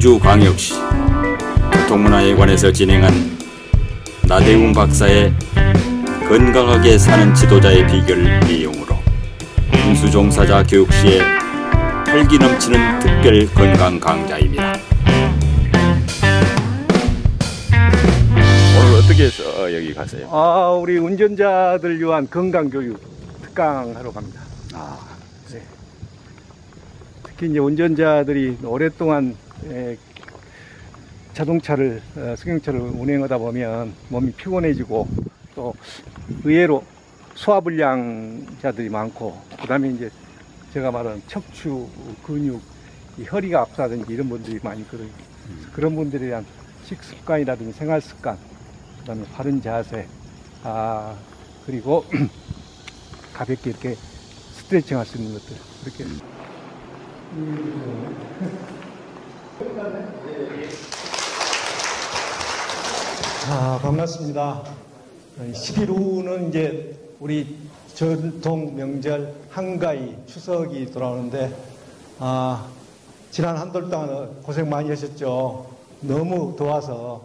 광주광역시 교통문화회관에서 진행한 나대웅 박사의 건강하게 사는 지도자의 비결 내용으로 운수 종사자 교육 시에 활기 넘치는 특별 건강 강좌입니다. 오늘 어떻게 해서 여기 가세요? 우리 운전자들 위한 건강교육 특강하러 갑니다. 네. 특히 이제 운전자들이 오랫동안 자동차를, 승용차를 운행하다 보면 몸이 피곤해지고 또 의외로 소화불량자들이 많고, 그 다음에 이제 제가 말하는 척추 근육, 이 허리가 아프다든지 이런 분들이 많이 있거든요. 그런 분들에 대한 식습관이라든지 생활습관, 그 다음에 바른 자세, 그리고 가볍게 이렇게 스트레칭 할 수 있는 것들, 이렇게. 반갑습니다. 10일 후는 이제 우리 전통 명절 한가위 추석이 돌아오는데, 지난 한 달 동안 고생 많이 하셨죠. 너무 더워서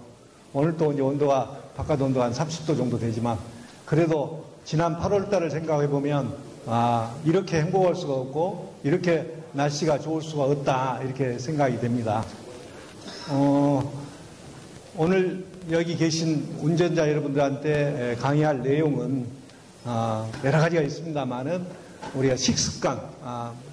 오늘 또 이제 온도가 바깥 온도가 한 30도 정도 되지만, 그래도 지난 8월 달을 생각해 보면 이렇게 행복할 수가 없고 이렇게 날씨가 좋을 수가 없다, 이렇게 생각이 됩니다. 오늘 여기 계신 운전자 여러분들한테 강의할 내용은 여러 가지가 있습니다만은 우리가 식습관,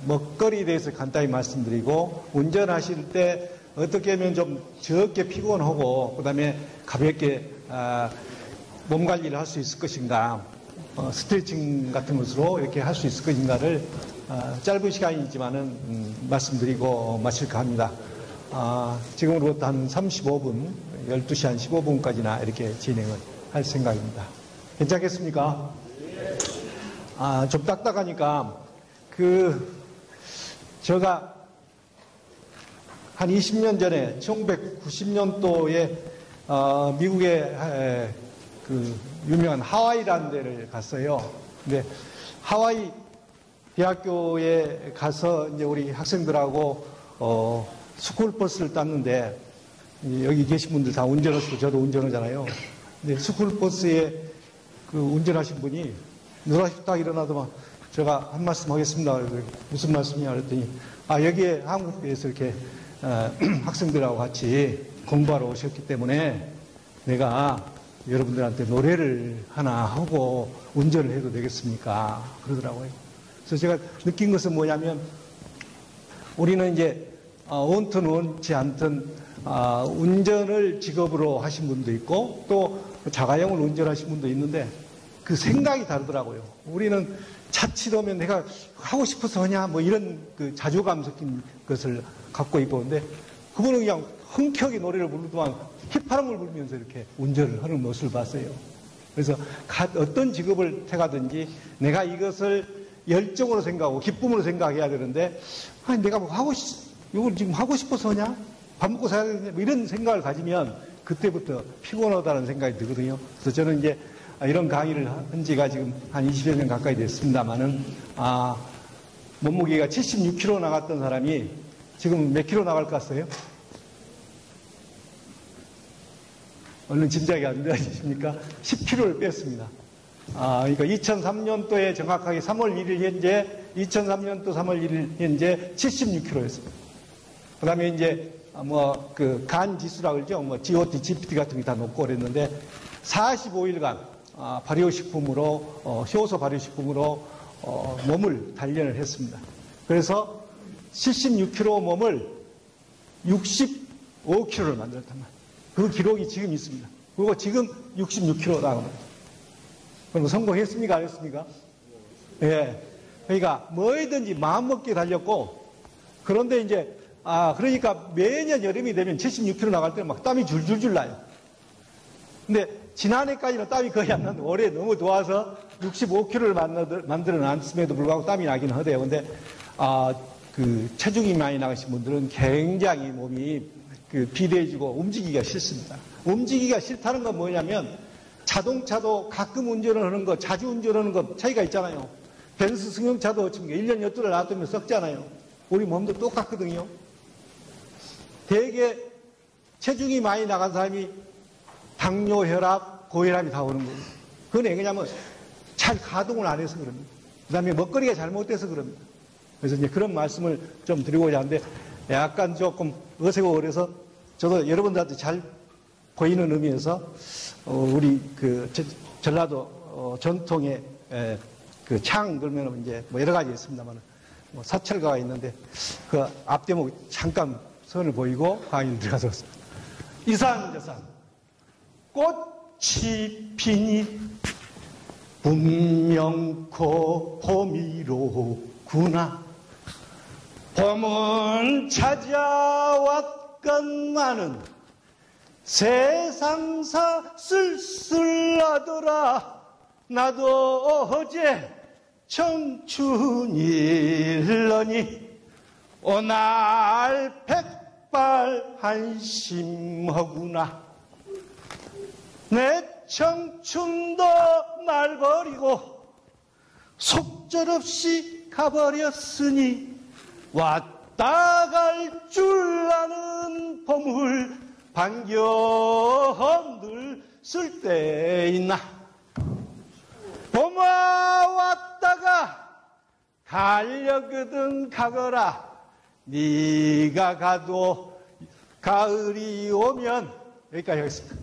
먹거리에 대해서 간단히 말씀드리고, 운전하실 때 어떻게 하면 좀 적게 피곤하고 그 다음에 가볍게 몸 관리를 할 수 있을 것인가, 스트레칭 같은 것으로 이렇게 할 수 있을 것인가를 짧은 시간이지만은 말씀드리고 마칠까 합니다. 지금으로부터 한 35분, 12시 한 15분까지나 이렇게 진행을 할 생각입니다. 괜찮겠습니까? 좀 딱딱하니까, 제가 한 20년 전에 1990년도에 미국의 유명한 하와이라는 데를 갔어요. 근데 하와이 대학교에 가서 이제 우리 학생들하고 스쿨버스를 땄는데, 여기 계신 분들 다 운전하시고 저도 운전하잖아요. 근데 스쿨버스에 운전하신 분이 누라시 딱 일어나더만 제가 한 말씀 하겠습니다. 무슨 말씀이냐 그랬더니, 여기에 한국에서 이렇게 학생들하고 같이 공부하러 오셨기 때문에 내가 여러분들한테 노래를 하나 하고 운전을 해도 되겠습니까? 그러더라고요. 그래서 제가 느낀 것은 뭐냐면, 우리는 이제 원튼 원치 않든 운전을 직업으로 하신 분도 있고 또 자가용을 운전하신 분도 있는데 그 생각이 다르더라고요. 우리는 자칫하면 내가 하고 싶어서 하냐 뭐 이런 자조감 섞인 것을 갖고 있고, 근데 그분은 그냥 흔쾌히 노래를 부르더만 휘파람을 불면서 이렇게 운전을 하는 모습을 봤어요. 그래서 어떤 직업을 택하든지 내가 이것을 열정으로 생각하고 기쁨으로 생각해야 되는데, 내가 뭐 이걸 지금 하고 싶어서 하냐? 밥 먹고 살아야 되냐? 뭐 이런 생각을 가지면 그때부터 피곤하다는 생각이 들거든요. 그래서 저는 이제 이런 강의를 한 지가 지금 한 20여 년 가까이 됐습니다만은, 몸무게가 76kg 나갔던 사람이 지금 몇 킬로 나갈 것 같아요? 얼른 짐작이 안 되십니까? 10kg를 뺐습니다. 그러니까 2003년도에 정확하게 3월 1일 현재, 2003년도 3월 1일 현재 76kg였습니다. 그 다음에 이제, 간 지수라 그러죠. GOT, GPT 같은 게 다 높고 그랬는데, 45일간, 발효식품으로, 효소 발효식품으로, 몸을 단련을 했습니다. 그래서 76kg 몸을 65kg를 만들었단 말이에요. 그 기록이 지금 있습니다. 그리고 지금 66kg 나갑니다. 그럼 성공했습니까? 안 했습니까? 예. 그러니까 뭐든지 마음먹기에 달렸고, 그런데 이제, 그러니까 매년 여름이 되면 76kg 나갈 때는 막 땀이 줄줄줄 나요. 근데 지난해까지는 땀이 거의 안 났는데 올해 너무 더워서 65kg를 만들어 놨음에도 불구하고 땀이 나긴 하대요. 근데, 체중이 많이 나가신 분들은 굉장히 몸이 비대해지고 움직이기가 싫습니다. 움직이기가 싫다는 건 뭐냐면, 자동차도 가끔 운전을 하는 거, 자주 운전하는 거 차이가 있잖아요. 벤츠 승용차도 지금 1년 12를 놔두면 썩잖아요. 우리 몸도 똑같거든요. 대개 체중이 많이 나간 사람이 당뇨, 혈압, 고혈압이 다 오는 거예요. 그건 왜냐면 잘 가동을 안 해서 그럽니다. 그 다음에 먹거리가 잘못돼서 그럽니다. 그래서 이제 그런 말씀을 좀 드리고자 하는데 약간 조금 어색하고 그래서 저도 여러분들한테 잘 보이는 의미에서 우리 그 전라도 전통의 그 창 그러면 이제 뭐 여러 가지 있습니다만 뭐 사철가가 있는데 그 앞대목 잠깐 선을 보이고 강의를 들어가서 이산저산 꽃이 피니 분명코 봄이로구나. 봄은 찾아왔건만은 세상사 쓸쓸하더라. 나도 어제 청춘일러니 오날 백발한심하구나. 내 청춘도 날 버리고 속절없이 가버렸으니 왔다 갈 줄 아는 봄을 반겨들 쓸 때 있나. 봄아 왔다가 가려거든 가거라. 네가 가도 가을이 오면. 여기까지 하겠습니다.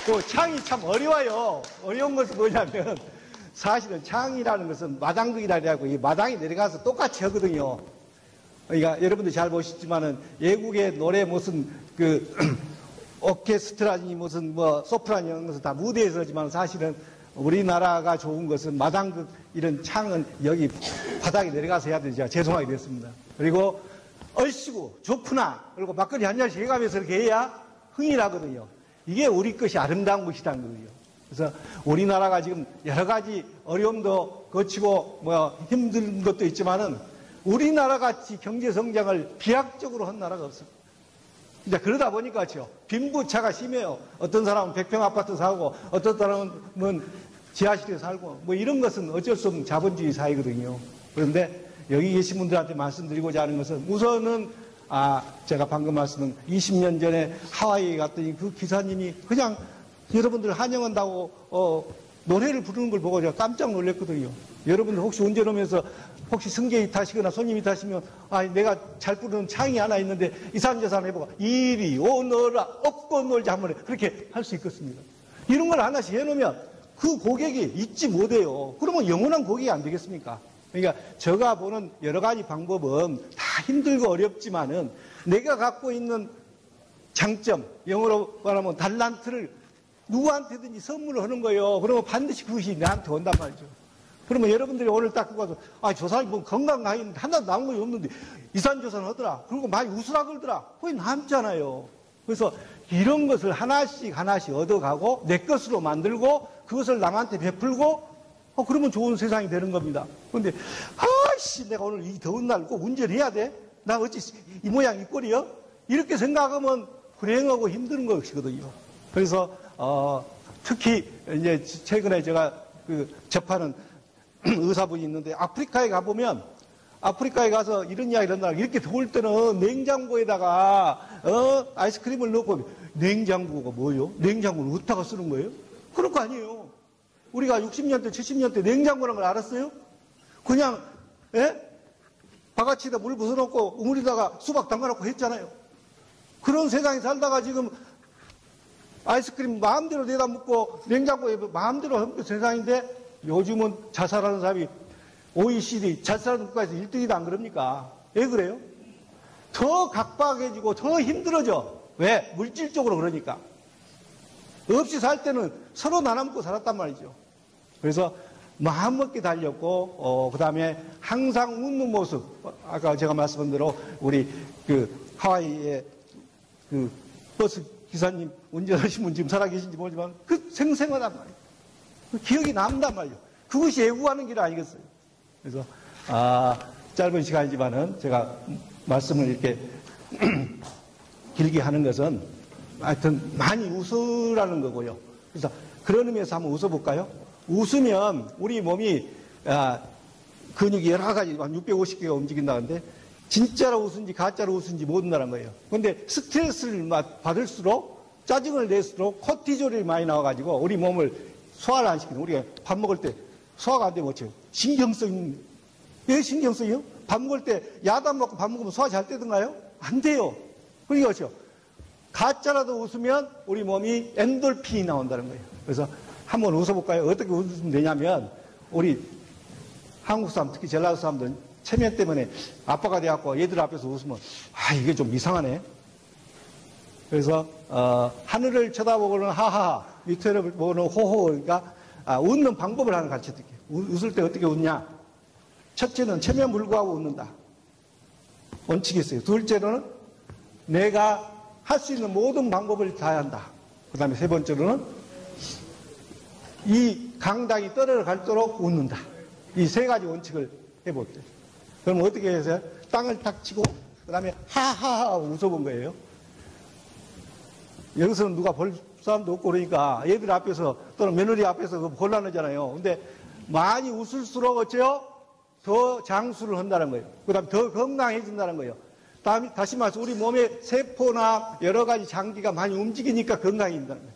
그 창이 참 어려워요. 어려운 것은 뭐냐면 사실은 창이라는 것은 마당극이라고 이 마당이 내려가서 똑같이 하거든요. 그러니까 여러분들 잘 보시지만은 외국의 노래 무슨 그 오케스트라니 무슨 뭐 소프라니 이런 것은 다 무대에서 하지만 사실은 우리나라가 좋은 것은 마당극 이런 창은 여기 바닥에 내려가서 해야 되죠. 죄송하게 됐습니다. 그리고 얼씨구 좋구나 그리고 막걸리 한 잔씩 해가면서 이렇게 해야 흥이 나거든요. 이게 우리 것이 아름다운 것이라는 거예요. 그래서 우리나라가 지금 여러 가지 어려움도 거치고 뭐 힘든 것도 있지만은 우리나라 같이 경제 성장을 비약적으로 한 나라가 없습니다. 이제 그러다 보니까 빈부차가 심해요. 어떤 사람은 100평 아파트 사고 어떤 사람은 지하실에 살고 뭐 이런 것은 어쩔 수 없는 자본주의 사회거든요. 그런데 여기 계신 분들한테 말씀드리고자 하는 것은 우선은 제가 방금 말씀은 20년 전에 하와이에 갔더니 그 기사님이 그냥 여러분들 환영한다고 노래를 부르는 걸 보고 제가 깜짝 놀랐거든요. 여러분들 혹시 운전하면서 혹시 승객이 타시거나 손님이 타시면 내가 잘 부르는 창이 하나 있는데 이산저산 해보고 이리 오너라 업고 놀자 한번 그렇게 할 수 있겠습니다. 이런 걸 하나씩 해놓으면 그 고객이 잊지 못해요. 그러면 영원한 고객이 안 되겠습니까? 그러니까 제가 보는 여러 가지 방법은 다 힘들고 어렵지만은 내가 갖고 있는 장점, 영어로 말하면 달란트를 누구한테든지 선물을 하는 거예요. 그러면 반드시 그것이 나한테 온단 말이죠. 그러면 여러분들이 오늘 딱 그거 가서 저 사람이 뭐 건강하게 하나도 남은 것이 없는데 이산저산 하더라. 그리고 많이 웃으라 그러더라. 거기 남잖아요. 그래서 이런 것을 하나씩 얻어가고 내 것으로 만들고 그것을 남한테 베풀고 그러면 좋은 세상이 되는 겁니다. 그런데 내가 오늘 이 더운 날 꼭 운전해야 돼? 나 어찌 이 모양 이 꼴이요? 이렇게 생각하면 불행하고 힘든 것이거든요. 그래서 특히 이제 최근에 제가 접하는 의사분이 있는데 아프리카에 가보면 아프리카에 가서 이런 이야기를 한다. 이렇게 더울 때는 냉장고에다가 아이스크림을 넣고 냉장고가 뭐예요? 냉장고는 어디다가 쓰는 거예요? 그런 거 아니에요. 우리가 60년대 70년대 냉장고라는 걸 알았어요? 그냥 바가지에다 물 부숴놓고 우물에다가 수박 담가놓고 했잖아요. 그런 세상에 살다가 지금 아이스크림 마음대로 내다 먹고 냉장고에 마음대로 하는 세상인데 요즘은 자살하는 사람이 OECD 자살하는 국가에서 1등이다 안 그럽니까? 왜 그래요? 더 각박해지고 더 힘들어져. 왜? 물질적으로 그러니까. 없이 살 때는 서로 나눠 먹고 살았단 말이죠. 그래서 마음먹게 달렸고 그 다음에 항상 웃는 모습. 아까 제가 말씀한 대로 우리 하와이의 버스 기사님 운전하신 분 지금 살아계신지 모르지만 생생하단 말이에요. 기억이 남단 말이에요. 그것이 애국하는 길 아니겠어요? 그래서 짧은 시간이지만은 제가 말씀을 이렇게 길게 하는 것은 하여튼 많이 웃으라는 거고요. 그래서 그런 의미에서 한번 웃어볼까요? 웃으면 우리 몸이 근육이 여러 가지 한 650개가 움직인다는데 진짜로 웃은지 가짜로 웃은지 모른다는 거예요. 근데 스트레스를 받을수록 짜증을 낼수록 코티졸이 많이 나와가지고 우리 몸을 소화를 안 시키는, 우리가 밥 먹을 때 소화가 안 되면 어째요? 신경성이, 왜 신경성이요? 밥 먹을 때 야단 먹고 밥 먹으면 소화 잘 되던가요? 안 돼요. 그러니까 어째요? 가짜라도 웃으면 우리 몸이 엔돌핀이 나온다는 거예요. 그래서 한번 웃어볼까요? 어떻게 웃으면 되냐면, 우리 한국 사람, 특히 전라도 사람들은 체면 때문에 아빠가 돼갖고 얘들 앞에서 웃으면, 아, 이게 좀 이상하네. 그래서, 하늘을 쳐다보고는 하하, 밑을 보고는 호호, 그러니까, 웃는 방법을 하나 가르쳐 드릴게요. 웃을 때 어떻게 웃냐? 첫째는 체면 불구하고 웃는다. 원칙이 있어요. 둘째로는 내가 할 수 있는 모든 방법을 다해야 한다. 그 다음에 세 번째로는 이 강당이 떨어져갈도록 웃는다. 이 세 가지 원칙을 해볼게요. 그럼 어떻게 해서 땅을 탁 치고 그 다음에 하하하 웃어본 거예요. 여기서는 누가 볼 사람도 없고 그러니까 얘들 앞에서 또는 며느리 앞에서 곤란하잖아요. 근데 많이 웃을수록 어째요? 더 장수를 한다는 거예요. 그 다음에 더 건강해진다는 거예요. 다시 말해서 우리 몸의 세포나 여러 가지 장기가 많이 움직이니까 건강해진다는 거예요.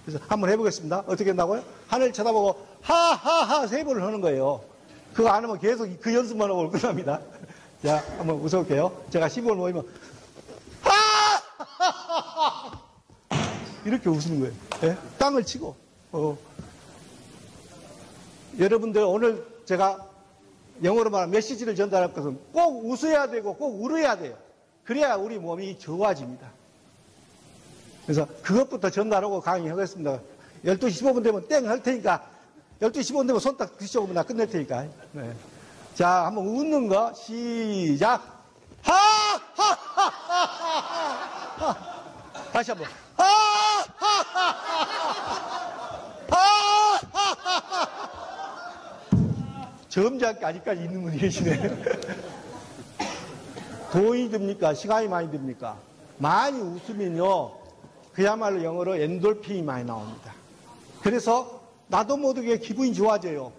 그래서 한번 해보겠습니다. 어떻게 한다고요? 하늘 쳐다보고 하하하 세 번을 하는 거예요. 그거 안 하면 계속 그 연습만 하고 끝납니다. 자, 한번 웃어볼게요. 제가 10번 모이면 하하하하 이렇게 웃는 거예요. 네? 땅을 치고. 여러분들 오늘 제가 영어로 말하면 메시지를 전달할 것은 꼭 웃어야 되고 꼭 울어야 돼요. 그래야 우리 몸이 좋아집니다. 그래서 그것부터 전달하고 강의하겠습니다. 12시 15분 되면 땡 할 테니까 12시 15분 되면 손 딱 드셔보면 나 끝낼 테니까. 네. 자, 한번 웃는 거 시작. 하하하하하. 다시 한번. 하하하하하. 점잖게 아직까지 있는 분이 계시네요. 돈이 듭니까? 시간이 많이 듭니까? 많이 웃으면요, 그야말로 영어로 엔돌핀이 많이 나옵니다. 그래서 나도 모르게 기분이 좋아져요.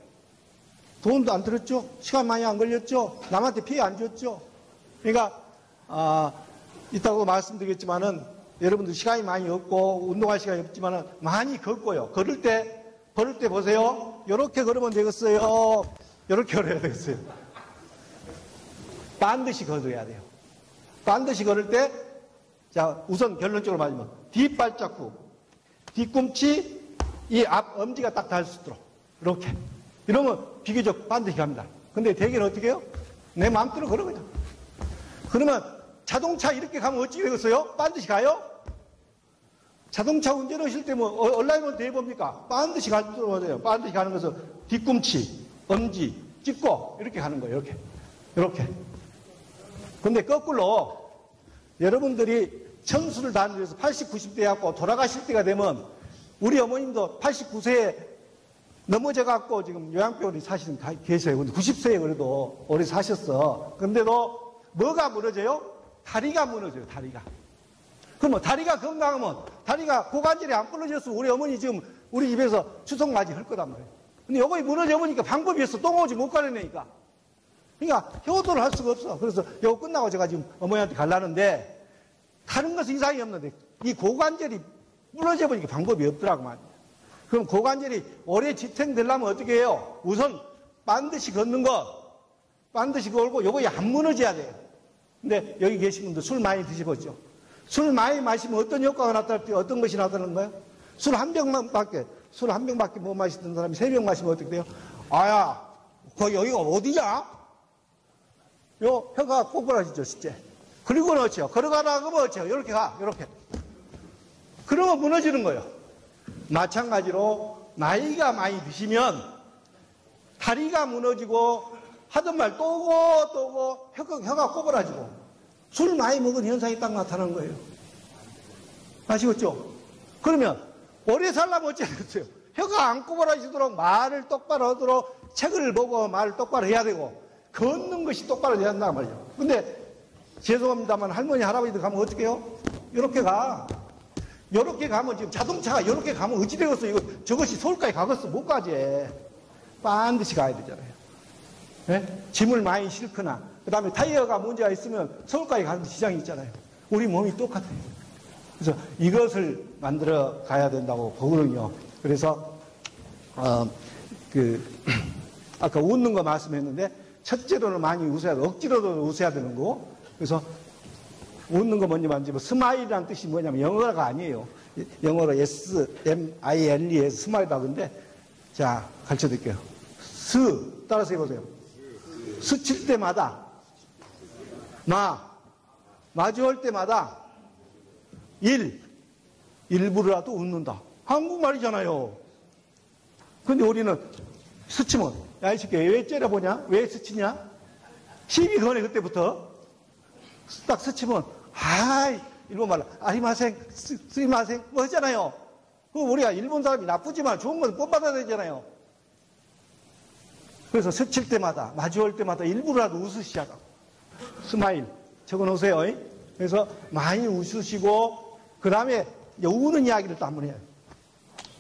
돈도 안 들었죠? 시간 많이 안 걸렸죠? 남한테 피해 안 줬죠? 그러니까 이따가 말씀드리겠지만은 여러분들 시간이 많이 없고 운동할 시간이 없지만은 많이 걷고요. 걸을 때 보세요. 이렇게 걸으면 되겠어요. 이렇게 걸어야 되겠어요. 반드시 걸어야 돼요. 반드시 걸을 때, 자, 우선 결론적으로 말하면 뒷발자국, 뒤꿈치, 이 앞 엄지가 딱 닿을 수 있도록 이렇게. 이러면 비교적 반드시 갑니다. 근데 대개는 어떻게 해요? 내 마음대로 걸어 그냥. 그러면 자동차 이렇게 가면 어찌 되겠어요? 반드시 가요? 자동차 운전하실 때 뭐 얼라이면 대법입니까? 반드시 가도록 해요. 반드시 가는 것은 뒤꿈치, 엄지 찍고 이렇게 가는 거예요. 이렇게. 근데 거꾸로 여러분들이 천수를 다니면서 80, 90대 갖고 돌아가실 때가 되면 우리 어머님도 89세에 넘어져 갖고 지금 요양병원에 사시는 계세요. 근데 90세에 그래도 오래 사셨어. 근데도 뭐가 무너져요? 다리가 무너져요. 다리가. 그러면 다리가 건강하면 다리가 고관절이 안 부러졌으면 우리 어머니 지금 우리 집에서 추석맞이 할 거단 말이에요. 근데 요거이 무너져 보니까 방법이 없어. 똥오지 못 가려내니까. 그러니까 효도를 할 수가 없어. 그래서 요거 끝나고 제가 지금 어머니한테 가려는데 다른 것은 이상이 없는데 이 고관절이 부러져 보니까 방법이 없더라고 말이야. 그럼 고관절이 오래 지탱되려면 어떻게 해요? 우선 반드시 걷는 것, 반드시 걸고 요거 안 무너져야 돼요. 근데 여기 계신 분들 술 많이 드셔보죠. 술 많이 마시면 어떤 효과가 나타날지 어떤 것이 나타나는 거예요? 술 한 병밖에 못 마시던 사람이 3병 마시면 어떻게 돼요? 아야, 거기 여기가 어디냐? 요 혀가 꼬부라지죠, 진짜. 그리고는 어째요? 걸어가다가 그러면 어째요? 이렇게 가, 이렇게. 그러면 무너지는 거예요. 마찬가지로 나이가 많이 드시면 다리가 무너지고 하던 말 또고 혀가 꼬부라지고 술 많이 먹은 현상이 딱 나타나는 거예요. 아시겠죠? 그러면 오래 살려면 어쩌겠어요? 혀가 안 꼬부라지도록 말을 똑바로 하도록 책을 보고 말을 똑바로 해야 되고 걷는 것이 똑바로 돼야 한단 말이죠. 근데 죄송합니다만 할머니 할아버지들 가면 어떻게 해요? 이렇게 가. 이렇게 가면 지금 자동차가 이렇게 가면 어찌 되겠어? 이거 저것이 서울까지 가겠어? 못 가지. 반드시 가야 되잖아요. 예? 짐을 많이 싣거나, 그 다음에 타이어가 문제가 있으면 서울까지 가는 지장이 있잖아요. 우리 몸이 똑같아요. 그래서 이것을 만들어 가야 된다고 보거든요. 그래서, 아까 웃는 거 말씀했는데, 첫째로는 많이 웃어야 돼. 억지로도 웃어야 되는 거고, 그래서 웃는 거 뭔지 말지, 스마일이라는 뜻이 뭐냐면 영어가 아니에요. 영어로 S-M-I-L에서 스마일이다. 근데, 자, 가르쳐 드릴게요. 따라서 해보세요. 스칠 때마다, 마주할 때마다, 일부러라도 웃는다. 한국말이잖아요. 근데 우리는 스치면, 야, 이 새끼 왜 째려보냐? 왜 스치냐? 시비 거네, 그때부터. 딱 스치면, 일본 말로, 아리마생, 스리마생, 뭐 하잖아요. 그 우리가 일본 사람이 나쁘지만 좋은 건 본받아야 되잖아요. 그래서 스칠 때마다, 마주할 때마다 일부러라도 웃으시자고. 스마일. 적어 놓으세요. 그래서 많이 웃으시고, 그 다음에 우는 이야기를 또 한번 해요.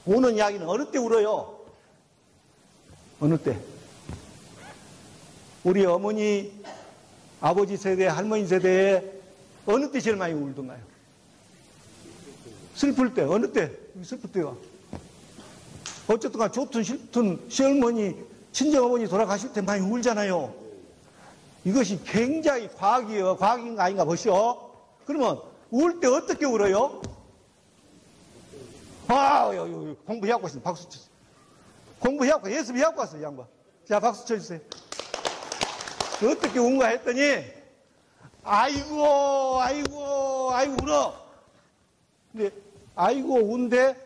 우는 이야기는 어느 때 울어요? 어느 때? 우리 어머니, 아버지 세대, 할머니 세대에 어느 때 제일 많이 울던가요? 슬플 때. 어느 때? 슬플 때가. 어쨌든 간 좋든 싫든 시어머니, 친정어머니 돌아가실 때 많이 울잖아요. 이것이 굉장히 과학이에요. 과학인가 아닌가 보시오. 그러면 울 때 어떻게 울어요? 공부해갖고 있습니다. 박수 쳐주세요. 공부해갖고, 예습 해갖고 왔어요, 이 양반. 자, 박수 쳐주세요. 어떻게 운가 했더니, 아이고, 울어. 근데, 운데,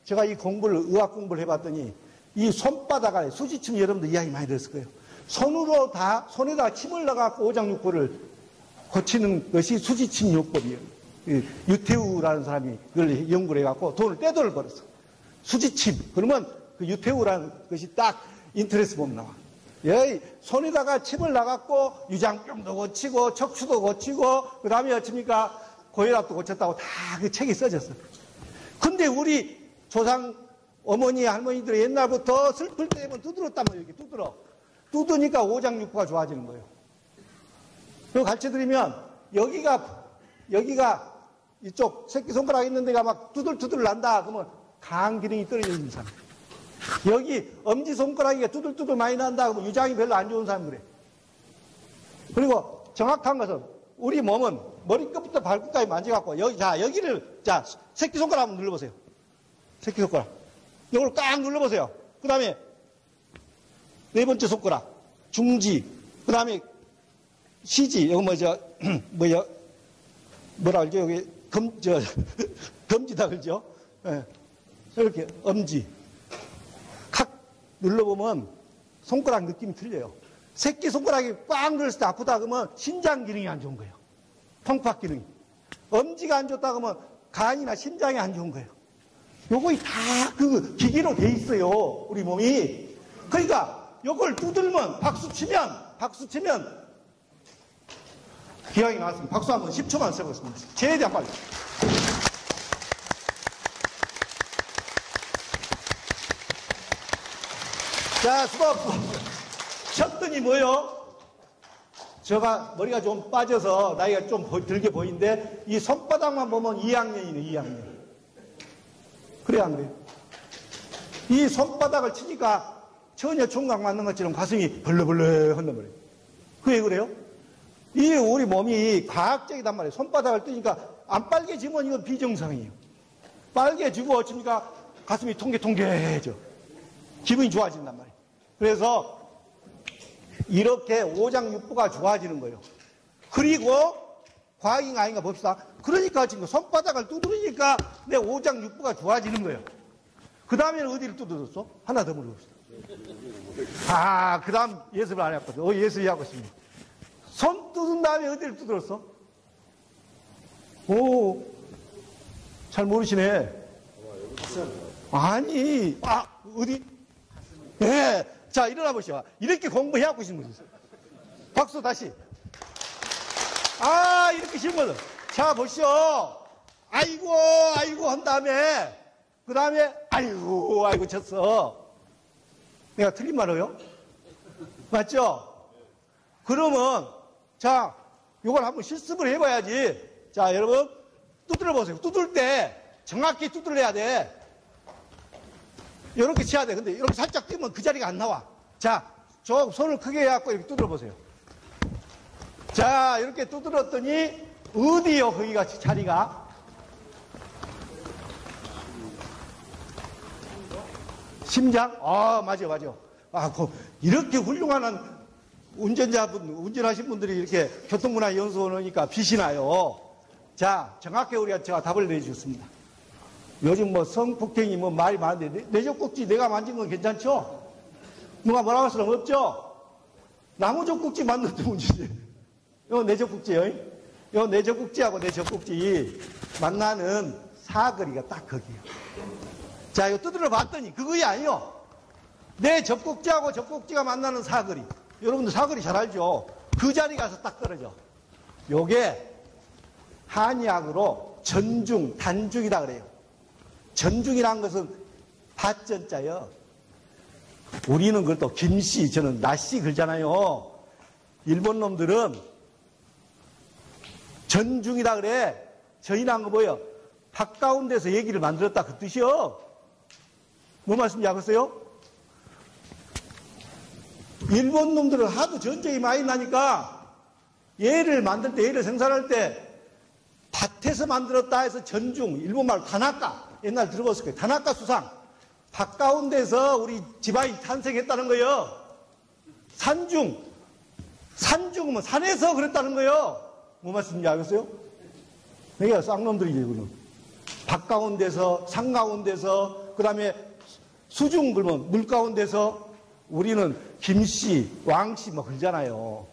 제가 이 의학 공부를 해봤더니, 이 손바닥, 수지침 여러분들 이야기 많이 들었을 거예요. 손에다 침을 넣어갖고 오장육부를 고치는 것이 수지침 요법이에요. 유태우라는 사람이 그걸 연구를 해갖고 떼돈을 벌었어. 수지침. 그러면 그 유태우라는 것이 딱 인터넷에 보면 나와. 손에다가 침을 놔갖고 유장병도 고치고 척추도 고치고 그 다음에 어찌입니까? 고혈압도 고쳤다고 다 그 책이 써졌어. 근데 우리 조상 어머니 할머니들이 옛날부터 슬플 때면 두드렸다면 이렇게 두드니까 오장육부가 좋아지는 거예요. 그리고 가르쳐드리면 여기가 이쪽 새끼손가락 있는 데가 막 두들두들 난다. 그러면 간 기능이 떨어지는 사람. 여기 엄지손가락이 두들두들 많이 난다. 그러면 유장이 별로 안 좋은 사람 그래. 그리고 정확한 것은 우리 몸은 머리끝부터 발끝까지 만져갖고 여기를 새끼손가락 한번 눌러보세요. 새끼손가락. 이걸 꽉 눌러보세요. 그 다음에 네 번째 손가락, 중지, 그 다음에 시지, 여기 뭐라 그러죠? 여기 검지다 그러죠? 예. 이렇게 엄지. 칵 눌러보면 손가락 느낌이 틀려요. 새끼 손가락이 꽉 눌렀을 때 아프다 그러면 신장 기능이 안 좋은 거예요. 통팍 기능이. 엄지가 안 좋다 그러면 간이나 심장이 안 좋은 거예요. 요거 다 그 기기로 돼 있어요. 우리 몸이. 그러니까 요걸 두들면 박수 치면 기왕이 나왔습니다. 박수 한번 10초만 써보겠습니다. 최대한 빨리. 자, 수고. 쳤더니 뭐요? 제가 머리가 좀 빠져서 나이가 좀 들게 보이는데 이 손바닥만 보면 2학년이네, 2학년. 그래, 안 그래요? 이 손바닥을 치니까 전혀 총각 맞는 것처럼 가슴이 벌렁벌렁 한단 말이에요. 왜 그래요? 이 우리 몸이 과학적이단 말이에요. 손바닥을 뜨니까 안 빨개지면 이건 비정상이에요. 빨개지고 어찌니까 가슴이 통개통개해져. 기분이 좋아진단 말이에요. 그래서 이렇게 오장육부가 좋아지는 거예요. 그리고 과학인가 아닌가 봅시다. 그러니까 지금 손바닥을 두드리니까 내 오장육부가 좋아지는 거예요. 그 다음에는 어디를 두드렸어? 하나 더 물어봅시다. 그 다음 예습을 안 해봤거든. 예습 하고 있습니다. 손 뜯은 다음에 어디를 두드렸어? 잘 모르시네. 아니, 어디? 네. 자, 일어나 보시오. 이렇게 공부해갖고 있는 거죠. 박수 다시. 이렇게 쉬운 거죠. 자, 보시오. 아이고 한 다음에, 그 다음에, 아이고 쳤어. 내가 틀린 말 해요? 맞죠? 그러면, 자, 요걸 한번 실습을 해봐야지. 자, 여러분, 두드려 보세요. 두들 때 정확히 두들려야 돼. 이렇게 쳐야 돼. 근데 이렇게 살짝 뛰면 그 자리가 안 나와. 자, 저 손을 크게 해갖고 이렇게 두드려 보세요. 자, 이렇게 두드렸더니, 어디요, 거기가 자리가? 심장? 아, 맞아. 아, 이렇게 훌륭한 운전하신 분들이 이렇게 교통문화연수원 오니까 빛이 나요. 자, 정확히 제가 답을 내주셨습니다. 요즘 뭐 성폭행이 뭐 말이 많은데, 내 젖꼭지 내가 만진 건 괜찮죠? 누가 뭐라고 할 사람 없죠? 나무 젖꼭지 만들었던 문제지. 이거 내 젖꼭지요. 이거 내 젖꼭지하고 내 젖꼭지 만나는 사거리가 딱 거기에요. 자, 이거 두드려 봤더니 그거이 아니요. 내 젖꼭지하고 젖꼭지가 만나는 사거리. 여러분들 사거리 잘 알죠? 그 자리 가서 딱 떨어져. 요게 한의학으로 전중, 단중이라 그래요. 전중이라는 것은 밭전자요. 우리는 그걸 또 김씨, 저는 나씨 글잖아요. 일본 놈들은 전중이라 그래. 전이란 거 뭐예요? 밭가운 데서 얘기를 만들었다 그 뜻이요. 뭐 말씀인지 알겠어요? 일본 놈들은 하도 전쟁이 많이 나니까 얘를 만들 때, 얘를 생산할 때 밭에서 만들었다 해서 전중, 일본말로 다나카, 옛날 들어봤을 거예요. 다나카 수상. 밭 가운데서 우리 지방이 탄생했다는 거예요. 산중은 산에서 그랬다는 거예요. 뭐 말씀인지 알겠어요? 그러니까 쌍놈들이지, 이거는. 밭 가운데서, 산 가운데서, 그 다음에 수중, 그러면 물 가운데서 우리는 김씨, 왕씨 뭐 그러잖아요.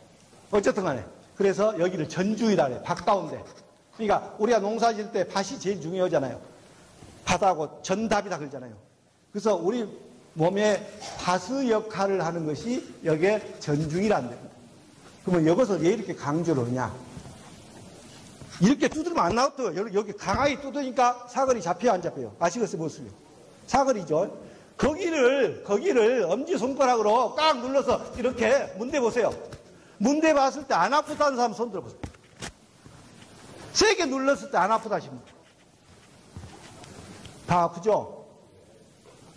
어쨌든 간에. 그래서 여기를 전주이라 그래. 밭 가운데. 그러니까 우리가 농사 지을 때 밭이 제일 중요하잖아요. 밭하고 전답이다 그러잖아요. 그래서 우리 몸에 밭의 역할을 하는 것이 여기에 전중이라는 겁니다. 그러면 여기서 왜 이렇게 강조를 하냐? 이렇게 두드리면 안 나왔어요. 여기 강하게 두드니까 사거리 잡혀요, 안 잡혀요? 아시겠어요, 무엇을요? 사거리죠. 거기를 엄지손가락으로 꽉 눌러서 이렇게 문대 보세요. 문대 봤을 때 안 아프다는 사람 손 들어보세요. 세게 눌렀을 때 안 아프다 하십니까? 다 아프죠?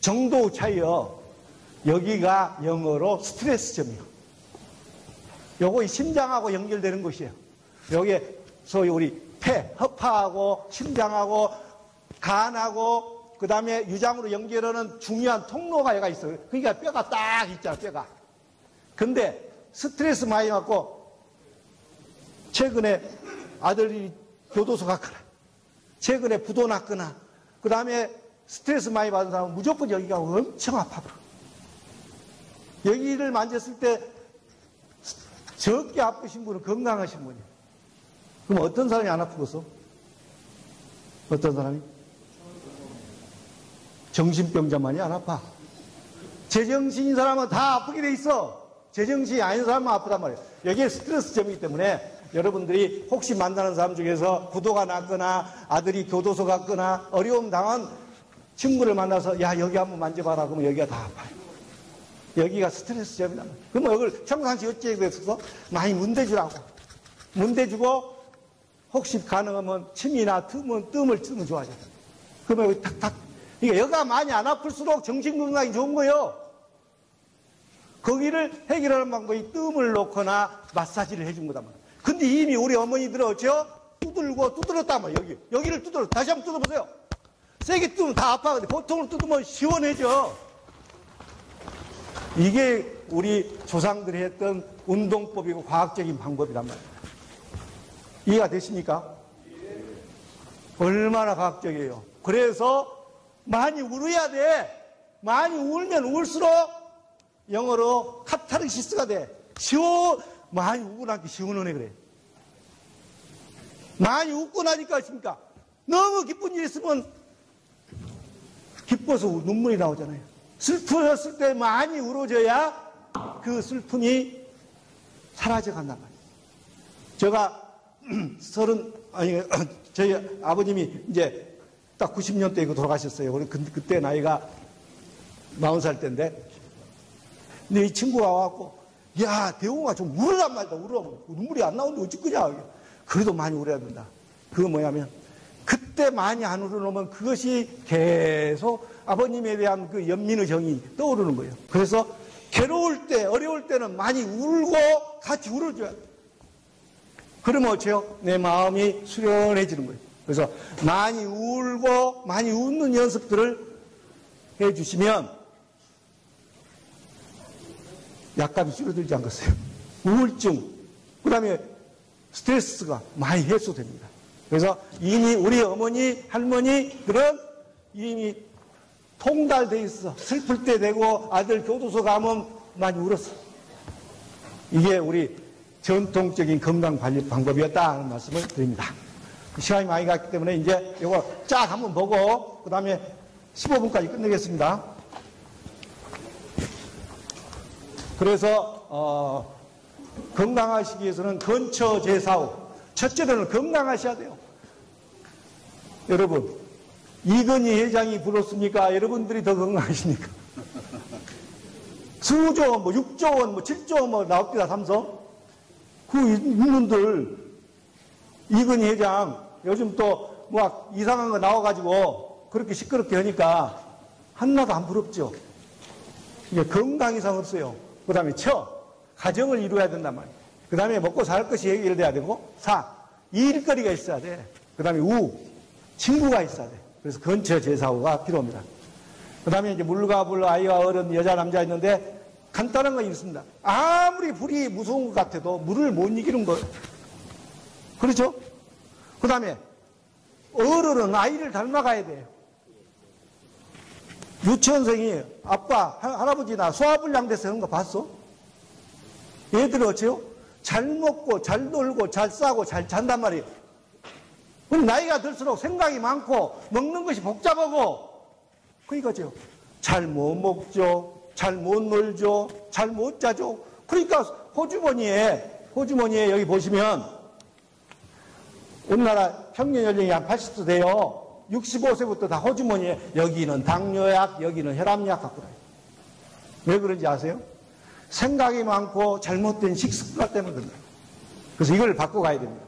정도 차이요. 여기가 영어로 스트레스점이요. 요거 이 심장하고 연결되는 곳이에요. 여기에 소위 우리 허파하고 심장하고 간하고 그 다음에 유장으로 연결하는 중요한 통로가 여기가 있어요. 그러니까 뼈가 딱 있잖아, 뼈가. 근데 스트레스 많이 받고 최근에 아들이 교도소 갔거나 최근에 부도 났거나 그 다음에 스트레스 많이 받은 사람은 무조건 여기가 엄청 아파요. 여기를 만졌을 때 적게 아프신 분은 건강하신 분이에요. 그럼 어떤 사람이 안 아프겠어? 어떤 사람이? 정신병자만이 안 아파. 제정신인 사람은 다 아프게 돼 있어. 제정신이 아닌 사람은 아프단 말이에요. 여기에 스트레스점이기 때문에 여러분들이 혹시 만나는 사람 중에서 부도가 났거나 아들이 교도소 갔거나 어려움 당한 친구를 만나서 야 여기 한번 만져봐라 그러면 여기가 다 아파요. 여기가 스트레스점이다. 그러면 이걸 평상시 어찌 해서 많이 문대주라고. 문대주고 혹시 가능하면 침이나 뜸을 쓰면 좋아져요. 그러면 여기 탁탁. 그러니까 여기가 많이 안 아플수록 정신건강이 좋은 거예요. 거기를 해결하는 방법이 뜸을 놓거나 마사지를 해준 거다 말이에요. 근데 이미 우리 어머니들은 어쩌요? 두드렸단 말이에요. 여기를 두드려. 다시 한번 뜯어보세요. 세게 뜯으면 다 아파. 근데 보통으로 뜯으면 시원해져. 이게 우리 조상들이 했던 운동법이고 과학적인 방법이란 말이에요. 이해가 되십니까? 얼마나 과학적이에요. 그래서 많이 울어야 돼. 많이 울면 울수록 영어로 카타르시스가 돼. 많이 웃고 나니까 시원하네 그래. 많이 웃고 나니까 아십니까? 너무 기쁜 일 있으면 기뻐서 눈물이 나오잖아요. 슬프셨을 때 많이 울어줘야 그 슬픔이 사라져간단 말이에요. 제가 저희 아버님이 이제 딱 90년대이고 돌아가셨어요. 그때 나이가 40살 때인데. 근데 이 친구가 와갖고, 야, 대웅아 좀 울으란 말이다. 울어. 눈물이 안 나오는데 어찌 그냐. 그래도 많이 울어야 된다. 그거 뭐냐면 그때 많이 안 울어놓으면 그것이 계속 아버님에 대한 그 연민의 정이 떠오르는 거예요. 그래서 괴로울 때, 어려울 때는 많이 울고 같이 울어줘야 돼. 그러면 어째요? 내 마음이 수련해지는 거예요. 그래서 많이 울고 많이 웃는 연습들을 해주시면 약간이 줄어들지 않겠어요? 우울증, 그 다음에 스트레스가 많이 해소됩니다. 그래서 이미 우리 어머니, 할머니들은 이미 통달돼 있어. 슬플 때 되고 아들 교도소 가면 많이 울었어. 이게 우리 전통적인 건강관리 방법이었다는 말씀을 드립니다. 시간이 많이 갔기 때문에 이제 이거 쫙 한번 보고 그 다음에 15분까지 끝내겠습니다. 그래서 건강하시기 위해서는 근처 제사후 첫째로는 건강하셔야 돼요. 여러분 이건희 회장이 불었습니까? 여러분들이 더 건강하십니까? 수조 원, 6조 원, 7조 원 나옵니다. 삼성. 그 인분들 이건희 회장 요즘 또 뭐 이상한 거 나와가지고 그렇게 시끄럽게 하니까 하나도 안 부럽죠. 이게 건강 이상 없어요. 그 다음에 가정을 이루어야 된단 말이에요. 그 다음에 먹고 살 것이 해결돼야 되고 일거리가 있어야 돼. 그 다음에 친구가 있어야 돼. 그래서 근처 제사후가 필요합니다. 그 다음에 이제 물과 불, 아이와 어른, 여자, 남자 있는데 간단한 거 있습니다. 아무리 불이 무서운 것 같아도 물을 못 이기는 거. 그렇죠? 그 다음에 어른은 아이를 닮아가야 돼요. 유치원생이 아빠, 할아버지나 소화불량돼서 그런 거 봤어? 얘들은 어째요? 잘 먹고, 잘 놀고, 잘 싸고, 잘 잔단 말이에요. 그럼 나이가 들수록 생각이 많고, 먹는 것이 복잡하고, 그러니까죠. 잘 못 먹죠. 잘 못 놀죠. 잘 못 자죠. 그러니까 호주머니에 여기 보시면, 우리나라 평균 연령이 한 80도 돼요. 65세부터 다 호주머니에 여기는 당뇨약, 여기는 혈압약 갖고 다녀요. 왜 그런지 아세요? 생각이 많고 잘못된 식습관 때문에 그런 거예요. 그래서 이걸 바꿔가야 됩니다.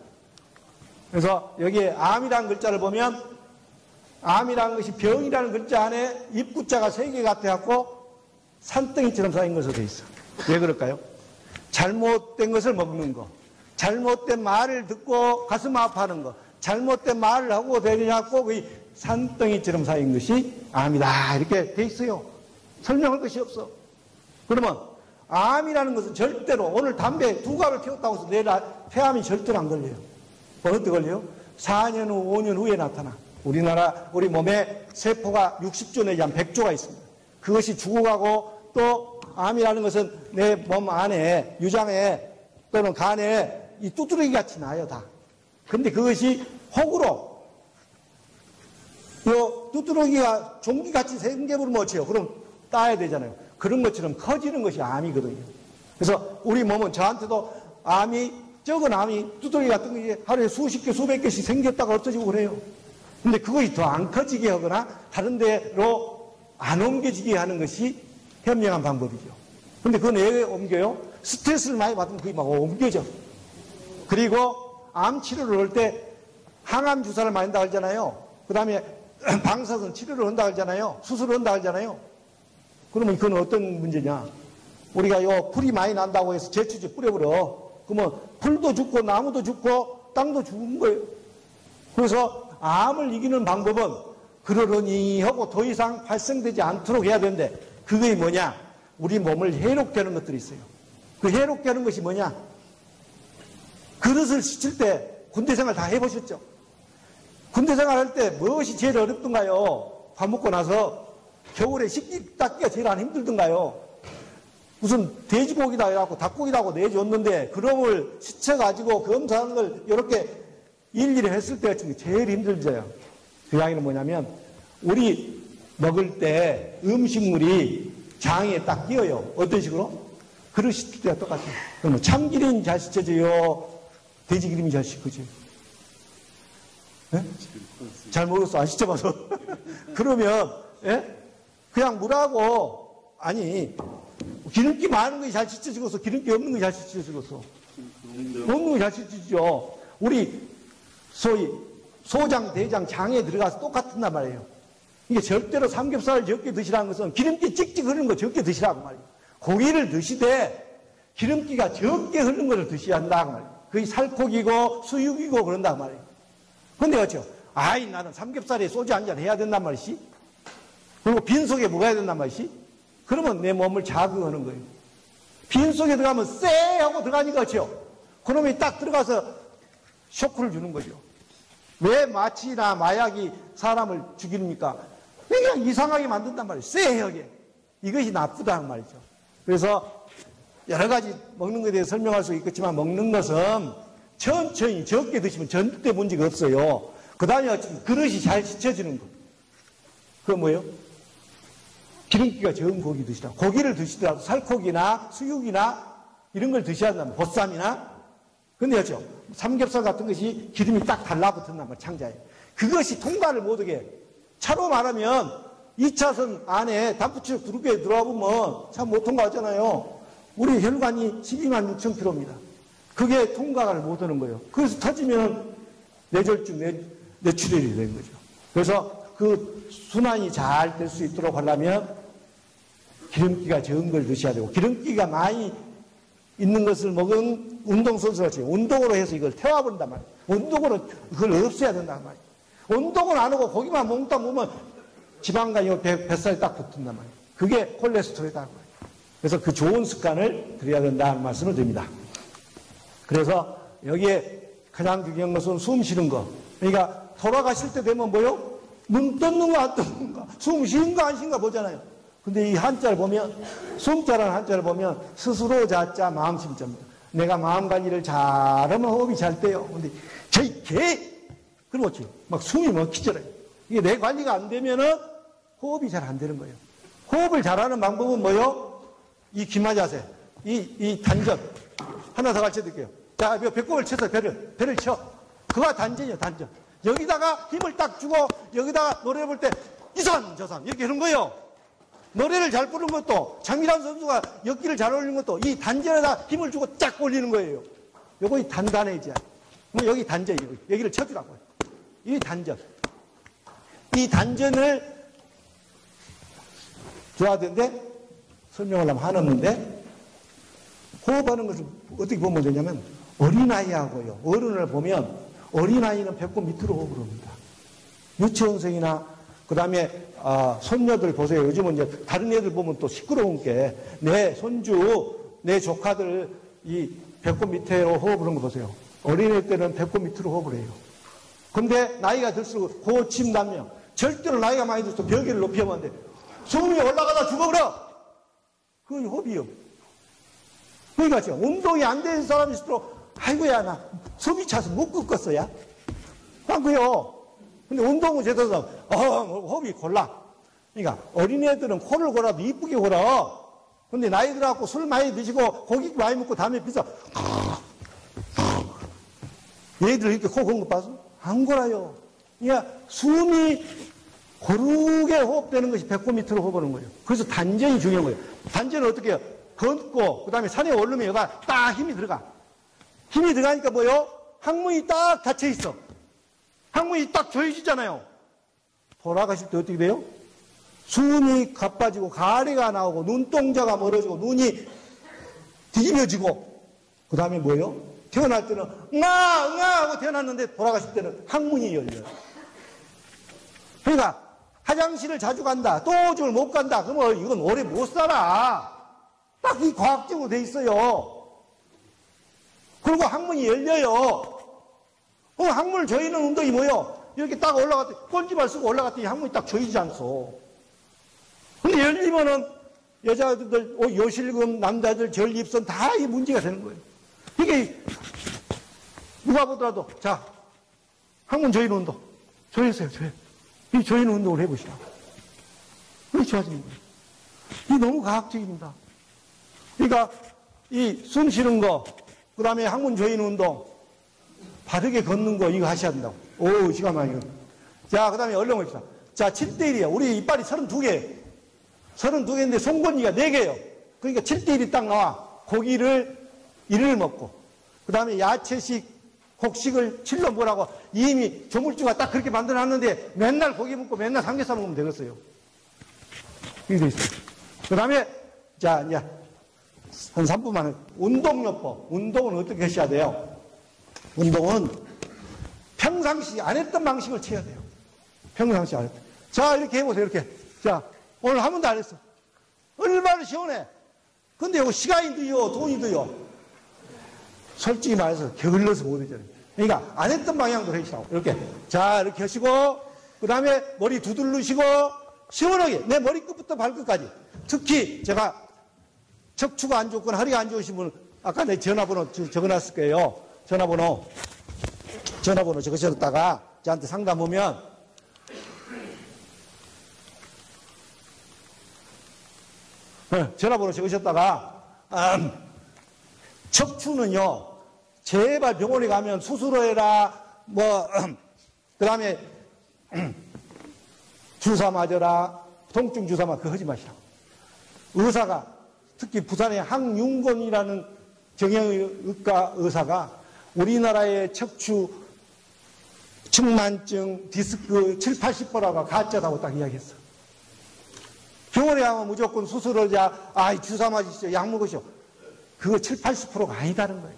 그래서 여기에 암이라는 글자를 보면 암이라는 것이 병이라는 글자 안에 입구자가 3개 같아갖고 산더미처럼 쌓인 것으로 되어 있어. 왜 그럴까요? 잘못된 것을 먹는 거, 잘못된 말을 듣고 가슴 아파하는 거, 잘못된 말을 하고 되냐고 그 산더미처럼 쌓인 것이 암이다 이렇게 돼 있어요. 설명할 것이 없어. 그러면 암이라는 것은 절대로 오늘 담배 2갑을 피웠다고 해서 내일 폐암이 절대로 안 걸려요. 어떻게 걸려요? 4년 후, 5년 후에 나타나. 우리 몸에 세포가 60조 내지 한 100조가 있습니다. 그것이 죽어가고 또 암이라는 것은 내 몸 안에 유장에 또는 간에 이 뚜드러기 같이 나요 다. 근데 그것이 혹으로 요 뚜드러기가 종기같이 생겨버리면 어째요? 그럼 따야 되잖아요. 그런 것처럼 커지는 것이 암이거든요. 그래서 우리 몸은 저한테도 적은 암이 뚜드러기 같은 게 하루에 수십 개, 수백 개씩 생겼다가 없어지고 그래요. 근데 그것이 더 안 커지게 하거나 다른 데로 안 옮겨지게 하는 것이 현명한 방법이죠. 근데 그건 왜 옮겨요? 스트레스를 많이 받으면 그게 막 옮겨져. 그리고 암 치료를 할 때 항암 주사를 맞는다고 하잖아요. 그 다음에 방사선 치료를 한다고 하잖아요. 수술을 한다고 하잖아요. 그러면 그건 어떤 문제냐? 우리가 요 풀이 많이 난다고 해서 제초제 뿌려버려. 그러면 풀도 죽고 나무도 죽고 땅도 죽은 거예요. 그래서 암을 이기는 방법은 그러려니 하고 더 이상 발생되지 않도록 해야 되는데 그게 뭐냐? 우리 몸을 해롭게 하는 것들이 있어요. 그 해롭게 하는 것이 뭐냐? 그릇을 씻을 때 군대 생활 다 해보셨죠? 군대 생활 할 때 무엇이 제일 어렵던가요? 밥 먹고 나서 겨울에 식기 닦기가 제일 안 힘들던가요? 무슨 돼지고기다 해갖고 닭고기다 하고 내줬는데 그놈을 씻어가지고 검사하는 걸 이렇게 일일이 했을 때가 제일 힘들죠. 그 이야기는 뭐냐면 우리 먹을 때 음식물이 장에 딱 끼어요. 어떤 식으로? 그릇 씻을 때가 똑같아요. 그러면 참기름이 잘 씻어져요? 돼지기름이 잘 씻어져요? 네? 잘 모르겠어. 안 씻어봐서. 그러면 그냥 물하고 기름기 많은 것이 잘 찢어지고서 기름기 없는 것이 잘 찢어지고서. 없는 것이 잘 찢어지죠. 우리 소위 소장, 대장, 장에 들어가서 똑같단 말이에요. 이게 절대로 삼겹살을 적게 드시라는 것은 기름기 찍찍 흐르는 거 적게 드시라고 말이에요. 고기를 드시되 기름기가 적게 흐르는 것을 드셔야 한다고 말이에요. 그게 살코기고 수육이고 그런단 말이에요. 근데 어쩌? 아이, 나는 삼겹살에 소주 한잔 해야 된단 말이지. 그리고 빈속에 먹어야 된단 말이지. 그러면 내 몸을 자극하는 거예요. 빈속에 들어가면 쎄! 하고 들어가니까 어쩌? 그놈이 딱 들어가서 쇼크를 주는 거죠. 왜 마취나 마약이 사람을 죽입니까? 그냥 이상하게 만든단 말이에요. 쎄하게. 이것이 나쁘다는 말이죠. 그래서 여러 가지 먹는 것에 대해서 설명할 수 있겠지만 먹는 것은 천천히 적게 드시면 절대 문제가 없어요. 그 다음에 그릇이 잘 씻혀지는 거. 그건 뭐예요? 기름기가 적은 고기 드시라. 고기를 드시더라도 살코기나 수육이나 이런 걸 드셔야 한다면 보쌈이나. 근데 여죠 삼겹살 같은 것이 기름이 딱 달라붙었단 말이에요. 창자에. 그것이 통과를 못하게. 차로 말하면 2차선 안에 단풍치역 두르게 들어와 보면 참 못 통과하잖아요. 우리 혈관이 12만 6천 킬로입니다. 그게 통과를 못하는 거예요. 그래서 터지면 뇌졸중, 뇌출혈이 되는 거죠. 그래서 그 순환이 잘 될 수 있도록 하려면 기름기가 적은 걸 드셔야 되고, 기름기가 많이 있는 것을 먹은 운동선수가 지금 운동으로 해서 이걸 태워버린단 말이에요. 운동으로 그걸 없애야 된단 말이에요. 운동을 안 하고 고기만 먹다 보면 지방간이 뱃살이 딱 붙는단 말이에요. 그게 콜레스테롤이다. 그래서 그 좋은 습관을 들여야 된다는 말씀을 드립니다. 그래서 여기에 가장 중요한 것은 숨 쉬는 거. 그러니까 돌아가실 때 되면 뭐요? 눈 떴는가 안 떴는가? 숨 쉬는가 안 쉬는가 보잖아요. 근데 이 한자를 보면, 숨자라는 한자를 보면 스스로 자자 마음심자입니다. 내가 마음관리를 잘하면 호흡이 잘 돼요. 근데 저희 그렇지. 막 숨이 막히잖아요. 이게 내 관리가 안 되면은 호흡이 잘 안 되는 거예요. 호흡을 잘하는 방법은 뭐요? 이 기마 자세, 이 단전. 하나 더 가르쳐 드릴게요. 자, 배꼽을 쳐서 배를 쳐. 그가 단전이에요, 단전. 여기다가 힘을 딱 주고, 여기다가 노래 볼 때, 이산, 저산, 이렇게 하는 거예요. 노래를 잘 부르는 것도, 장미란 선수가 역기를 잘 올리는 것도, 이 단전에다 힘을 주고 쫙 올리는 거예요. 요거 이 단단해지야. 뭐 여기 단전이고, 여기를 쳐주라고요. 이 단전. 이 단전을 줘야 되는데, 설명을 하면 한없는데, 호흡하는 것을 어떻게 보면 되냐면, 어린아이하고요. 어른을 보면, 어린아이는 배꼽 밑으로 호흡을 합니다. 유치원생이나, 그 다음에, 손녀들 보세요. 요즘은 이제 다른 애들 보면 또 시끄러운 게, 내 손주, 내 조카들, 이 배꼽 밑으로 호흡을 하는 거 보세요. 어린애 때는 배꼽 밑으로 호흡을 해요. 근데 나이가 들수록 고침단명. 절대로 나이가 많이 들수록 벽에를 높이 하면 안 돼. 숨이 올라가다 죽어버려! 그건 호흡이요. 그러니까 지금 운동이 안 되는 사람일수록, 아이고야, 나 숨이 차서 못 긋겠어야? 그래요. 근데 운동은 제대로 하면, 호흡이 골라. 그러니까 어린애들은 코를 골아도 이쁘게 골아. 근데 나이 들어갖고 술 많이 드시고 고기 많이 먹고 담배 피서, 얘들 이렇게 코 고는 거 봐서? 안 골아요. 그러니까 숨이 고르게 호흡되는 것이 배꼽 밑으로 호흡하는 거예요. 그래서 단전이 중요한 거예요. 단전은 어떻게 해요? 걷고, 그 다음에 산에 오르면 여기가 딱 힘이 들어가. 힘이 들어가니까 뭐요? 항문이 딱 닫혀 있어. 항문이 딱 조여지잖아요. 돌아가실 때 어떻게 돼요? 숨이 가빠지고 가래가 나오고 눈동자가 멀어지고 눈이 뒤집어지고, 그 다음에 뭐예요? 태어날 때는 응아 하고 태어났는데 돌아가실 때는 항문이 열려요. 그러니까 화장실을 자주 간다, 또 오줌을 못 간다, 그러면 이건 오래 못 살아. 딱 이 과학적으로 돼 있어요. 그리고 항문이 열려요. 항문을 조이는 운동이 뭐예요? 이렇게 딱 올라갔더니, 꼰지발 쓰고 올라갔더니 항문이 딱 조이지 않소. 근데 열리면은 여자들, 요실금, 남자들, 전립선 다 이 문제가 되는 거예요. 이게, 누가 보더라도, 자, 항문 조이는 운동. 조이세요, 조여. 이 조이는 운동을 해보시라. 그게 좋아지는 거예요. 이게 너무 과학적입니다. 그러니까, 이 숨 쉬는 거, 그 다음에 항문 조이는 운동, 바르게 걷는 거, 이거 하셔야 된다고. 오, 시간 많이 걷. 자, 그 다음에 얼른 봅시다. 자, 7대1이에요. 우리 이빨이 32개. 32개인데 송곳니가 4개예요. 그러니까 7대1이 딱 나와. 고기를 1을 먹고, 그 다음에 야채식, 곡식을 7로 뭐라고 이미 조물주가 딱 그렇게 만들어놨는데 맨날 고기 먹고 맨날 삼겹살 먹으면 되겠어요. 이게 돼 있어요. 그 다음에, 자, 이제 한 3분만 해. 운동요법. 운동은 어떻게 하셔야 돼요? 운동은 평상시 안 했던 방식을 취해야 돼요. 평상시 안 했던. 자, 이렇게 해보세요, 이렇게. 자, 오늘 한 번도 안 했어. 얼마나 시원해. 근데 이거 시간이 들요, 돈이 들요. 솔직히 말해서 게을러서 못하잖아요. 그러니까 안 했던 방향으로 해주시라고. 이렇게. 자, 이렇게 하시고, 그 다음에 머리 두들르시고, 시원하게. 내 머리끝부터 발끝까지. 특히 제가 척추가 안 좋거나 허리가 안 좋으신 분, 아까 내 전화번호 적어놨을 거예요. 전화번호 적으셨다가 저한테 상담 오면, 전화번호 적으셨다가, 척추는요, 제발 병원에 가면 수술해라, 그 다음에 주사 맞아라, 통증 주사 맞아, 그거 하지 마시라고. 의사가, 특히 부산의 항윤건이라는 정형외과 의사가 우리나라의 척추 측만증, 디스크 7, 80%가 가짜다고 딱 이야기했어. 병원에 가면 무조건 수술을 주사 맞으시죠, 약 먹으시죠. 그거 7, 80%가 아니다는 거예요.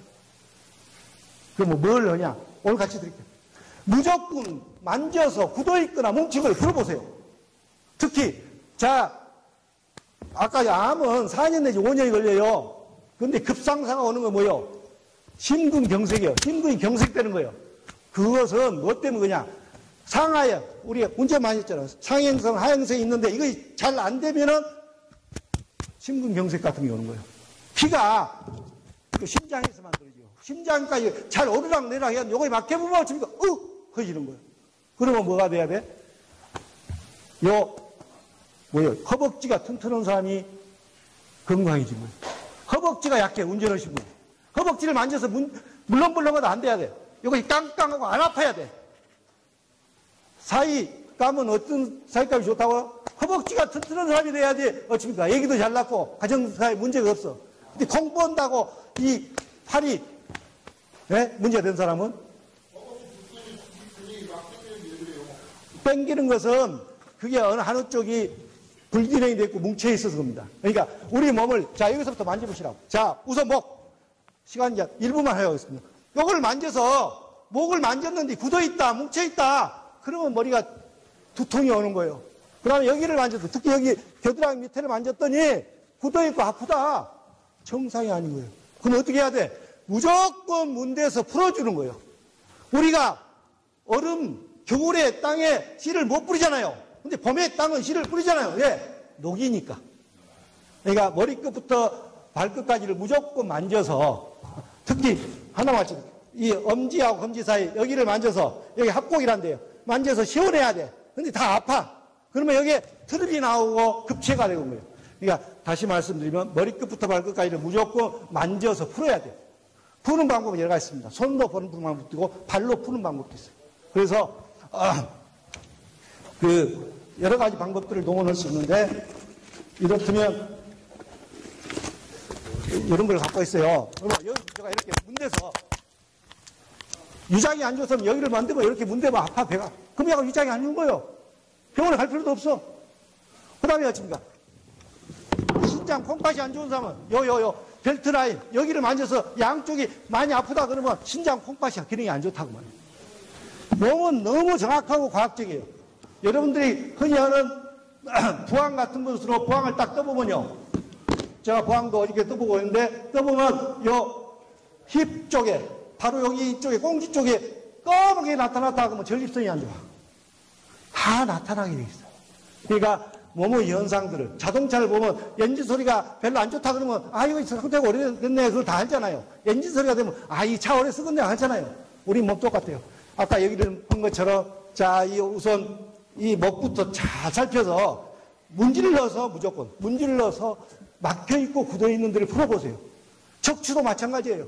그럼 뭘 하냐? 오늘 같이 드릴게요. 무조건 만져서 굳어있거나 뭉친 걸 풀어보세요. 특히, 아까 암은 4년 내지 5년이 걸려요. 근데 급상사가 오는 건 뭐예요? 심근경색이에요. 심근이 경색되는 거예요. 그것은 뭐 때문에 그냥 상하형, 우리가 운전 많이 했잖아요. 상행성, 하행성이 있는데 이거 잘 안 되면은 심근경색 같은 게 오는 거예요. 피가 심장에서 만들어지죠. 심장까지 잘 오르락 내리락 해야 요거에 막혀보면 어쩌니까 커지는 거예요. 그러면 뭐가 돼야 돼? 허벅지가 튼튼한 사람이 건강해진 거예요. 허벅지가 약해, 운전하시는 분. 허벅지를 만져서 물렁물렁하다 안 돼야 돼. 요것이 깡깡하고 안 아파야 돼. 사이감은 어떤 사이감이 좋다고요? 허벅지가 튼튼한 사람이 돼야지, 어찌입니까? 애기도 잘 낳고, 가정사에 문제가 없어. 근데 콩 뻔다고 이 팔이, 문제가 된 사람은? 땡기는 것은 그게 어느 한우 쪽이 불균형이 되어 있고 뭉쳐 있어서 그럽니다. 그러니까 우리 몸을, 여기서부터 만져보시라고. 우선 목. 시간 이제 1분만 하겠습니다. 요걸 만져서, 목을 만졌는데 굳어있다, 뭉쳐있다. 그러면 머리가 두통이 오는 거예요. 그 다음에 여기를 만져서, 특히 여기 겨드랑이 밑에를 만졌더니 굳어있고 아프다. 정상이 아닌 거예요. 그럼 어떻게 해야 돼? 무조건 문대서 풀어주는 거예요. 우리가 겨울에 땅에 씨를 못 뿌리잖아요. 근데 봄에 땅은 씨를 뿌리잖아요. 왜? 녹이니까. 그러니까 머리끝부터 발끝까지를 무조건 만져서, 특히 하나만 찍을게요. 이 엄지하고 검지 사이 여기를 만져서, 여기 합곡이란데요. 만져서 시원해야 돼. 근데 다 아파. 그러면 여기에 트름이 나오고 급체가 되는 거예요. 그러니까 다시 말씀드리면 머리끝부터 발끝까지를 무조건 만져서 풀어야 돼요. 푸는 방법은 여러 가지 있습니다. 손으로 푸는 방법도 있고 발로 푸는 방법도 있어요. 그래서 여러 가지 방법들을 동원할 수 있는데, 이렇다면 이런 걸 갖고 있어요. 그러면 여기 제가 이렇게 문대서 위장이 안 좋으면 여기를 만들고 이렇게 문대면 아파, 배가. 그럼 약간 위장이 안 좋은 거예요. 병원에 갈 필요도 없어. 그 다음에 어떻습니까? 신장 콩팥이 안 좋은 사람은 벨트 라인 여기를 만져서 양쪽이 많이 아프다 그러면 신장 콩팥이 기능이 안 좋다고 말해요. 몸은 너무 정확하고 과학적이에요. 여러분들이 흔히 하는 부항 같은 것으로 부항을 딱 떠보면요. 제가 부항도 이렇게 떠보고 있는데, 떠보면 힙 쪽에, 바로 여기 이쪽에, 꽁지 쪽에 검게 나타났다 그러면 전립선이 안 좋아. 다 나타나게 돼 있어요. 그러니까 몸의 현상들을, 자동차를 보면 엔진 소리가 별로 안 좋다 그러면, 이거 상태가 오래됐네. 그걸 다 알잖아요. 엔진 소리가 되면, 이 차 오래 쓰겠네. 알잖아요. 우리 몸 똑같아요. 아까 얘기를 한 것처럼, 우선 이 목부터 잘 살펴서 문질러서 무조건, 문질러서 막혀있고 굳어있는 데를 풀어보세요. 척추도 마찬가지예요.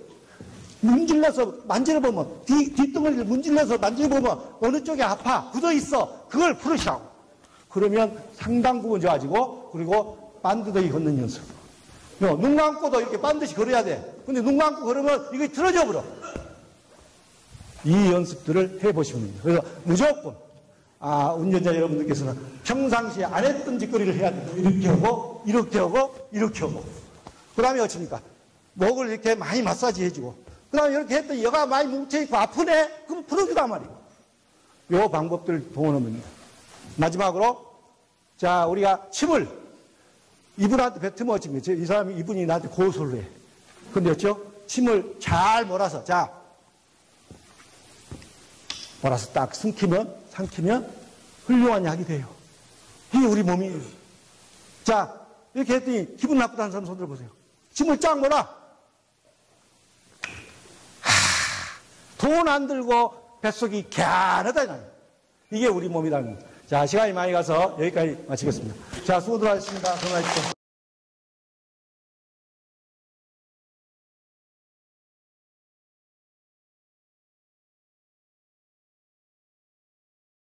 문질러서 만져보면, 뒷덩어리를 문질러서 만져보면 어느 쪽이 아파, 굳어있어. 그걸 풀으시라고. 그러면 상당 부분 좋아지고, 그리고 반드더기 걷는 연습. 눈 감고도 이렇게 반드시 걸어야 돼. 근데 눈 감고 걸으면 이게 틀어져 버려. 이 연습들을 해보시면 됩니다. 그래서 무조건, 운전자 여러분들께서는 평상시에 안 했던 짓거리를 해야 돼요. 이렇게 하고, 이렇게 하고, 이렇게 하고. 그 다음에 어떻습니까? 목을 이렇게 많이 마사지 해주고. 그 다음에 이렇게 했더니 여가 많이 뭉쳐있고 아프네? 그럼 풀어주단 말이에요. 요 방법들을 동원하면 됩니다. 마지막으로, 자, 우리가 침을 이분한테 뱉으면 어찌입니까? 이 사람이, 이분이 나한테 고소를 해. 근데 어쩌? 침을 잘 몰아서, 자, 몰아서 딱 삼키면 훌륭한 약이 돼요. 이게 우리 몸이에요. 자, 이렇게 했더니 기분 나쁘다는 사람 손 들어보세요. 침을 쫙 몰아. 돈 안 들고 뱃속이 갸르다. 이게 우리 몸이라는 겁니다. 자, 시간이 많이 가서 여기까지 마치겠습니다. 자, 수고들 하셨습니다. 건강하십시오.